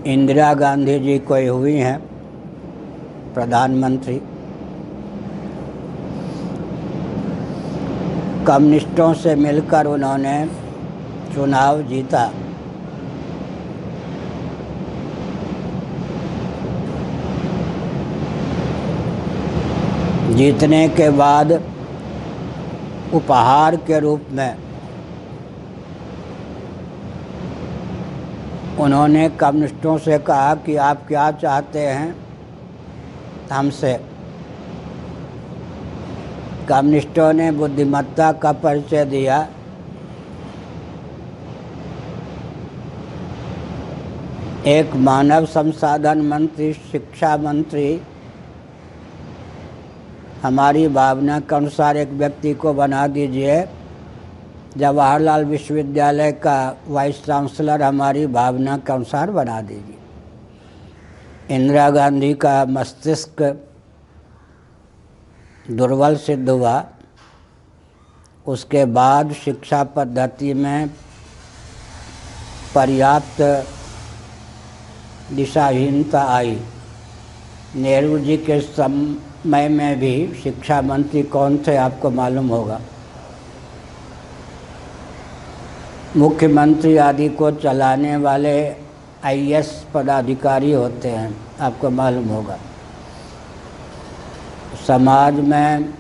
इंदिरा गांधी जी कोई हुई हैं प्रधानमंत्री। कम्युनिस्टों से मिलकर उन्होंने चुनाव जीता। जीतने के बाद उपहार के रूप में उन्होंने कम्युनिस्टों से कहा कि आप क्या चाहते हैं हमसे। कम्युनिस्टों ने बुद्धिमत्ता का परिचय दिया। एक मानव संसाधन मंत्री, शिक्षा मंत्री हमारी भावना के अनुसार एक व्यक्ति को बना दीजिए। जवाहरलाल विश्वविद्यालय का वाइस चांसलर हमारी भावना के अनुसार बना दीजिए। इंदिरा गांधी का मस्तिष्क दुर्बल सिद्ध हुआ। उसके बाद शिक्षा पद्धति में पर्याप्त दिशाहीनता आई। नेहरू जी के समय में भी शिक्षा मंत्री कौन थे आपको मालूम होगा। मुख्यमंत्री आदि को चलाने वाले आईएएस पदाधिकारी होते हैं, आपको मालूम होगा। समाज में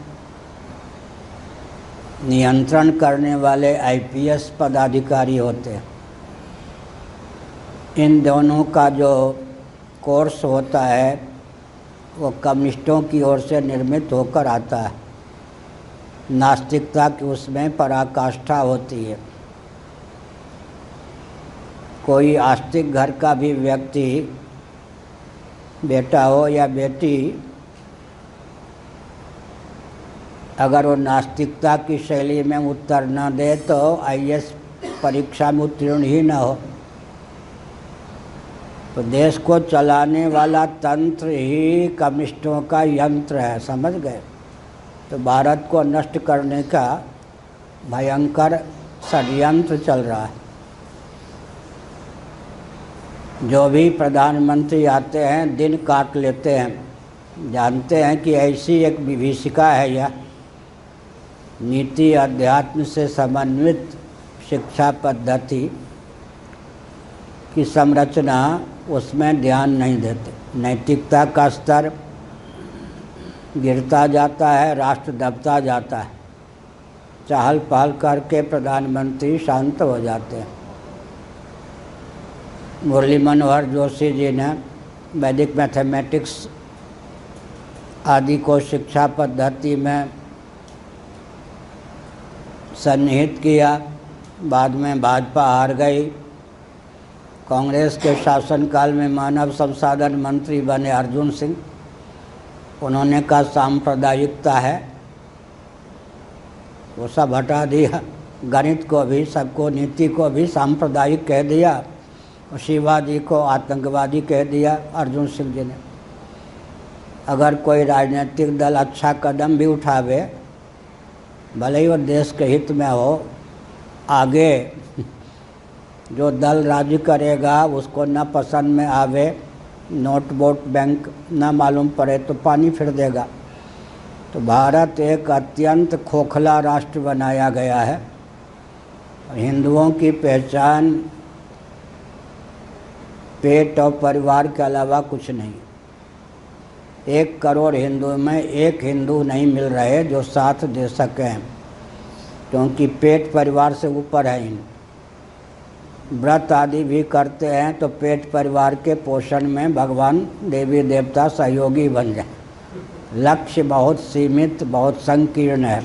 नियंत्रण करने वाले आईपीएस पदाधिकारी होते हैं। इन दोनों का जो कोर्स होता है वो कम्युनिस्टों की ओर से निर्मित होकर आता है। नास्तिकता की उसमें पराकाष्ठा होती है। कोई आस्तिक घर का भी व्यक्ति, बेटा हो या बेटी, अगर वो नास्तिकता की शैली में उत्तर न दे तो आईएएस परीक्षा में उत्तीर्ण ही न हो। तो देश को चलाने वाला तंत्र ही कम्युनिस्टों का यंत्र है, समझ गए। तो भारत को नष्ट करने का भयंकर षड्यंत्र चल रहा है। जो भी प्रधानमंत्री आते हैं दिन काट लेते हैं। जानते हैं कि ऐसी एक विभीषिका है यह। नीति अध्यात्म से समन्वित शिक्षा पद्धति की संरचना, उसमें ध्यान नहीं देते। नैतिकता का स्तर गिरता जाता है, राष्ट्र दबता जाता है। चहल पहल करके प्रधानमंत्री शांत हो जाते हैं। मुरली मनोहर जोशी जी ने वैदिक मैथमेटिक्स आदि को शिक्षा पद्धति में सन्निहित किया। बाद में भाजपा हार गई। कांग्रेस के शासनकाल में मानव संसाधन मंत्री बने अर्जुन सिंह। उन्होंने कहा सांप्रदायिकता है, वो सब हटा दिया। गणित को भी, सबको, नीति को भी सांप्रदायिक कह दिया। शिवाजी को आतंकवादी कह दिया अर्जुन सिंह जी ने। अगर कोई राजनीतिक दल अच्छा कदम भी उठावे, भले ही वो देश के हित में हो, आगे जो दल राज्य करेगा उसको न पसंद में आवे, नोट वोट बैंक न मालूम पड़े तो पानी फिर देगा। तो भारत एक अत्यंत खोखला राष्ट्र बनाया गया है। हिंदुओं की पहचान पेट और परिवार के अलावा कुछ नहीं। 1 करोड़ हिंदुओं में एक हिंदू नहीं मिल रहे जो साथ दे सकें, क्योंकि पेट परिवार से ऊपर है। इन व्रत आदि भी करते हैं तो पेट परिवार के पोषण में भगवान देवी देवता सहयोगी बन जाए। लक्ष्य बहुत सीमित, बहुत संकीर्ण है।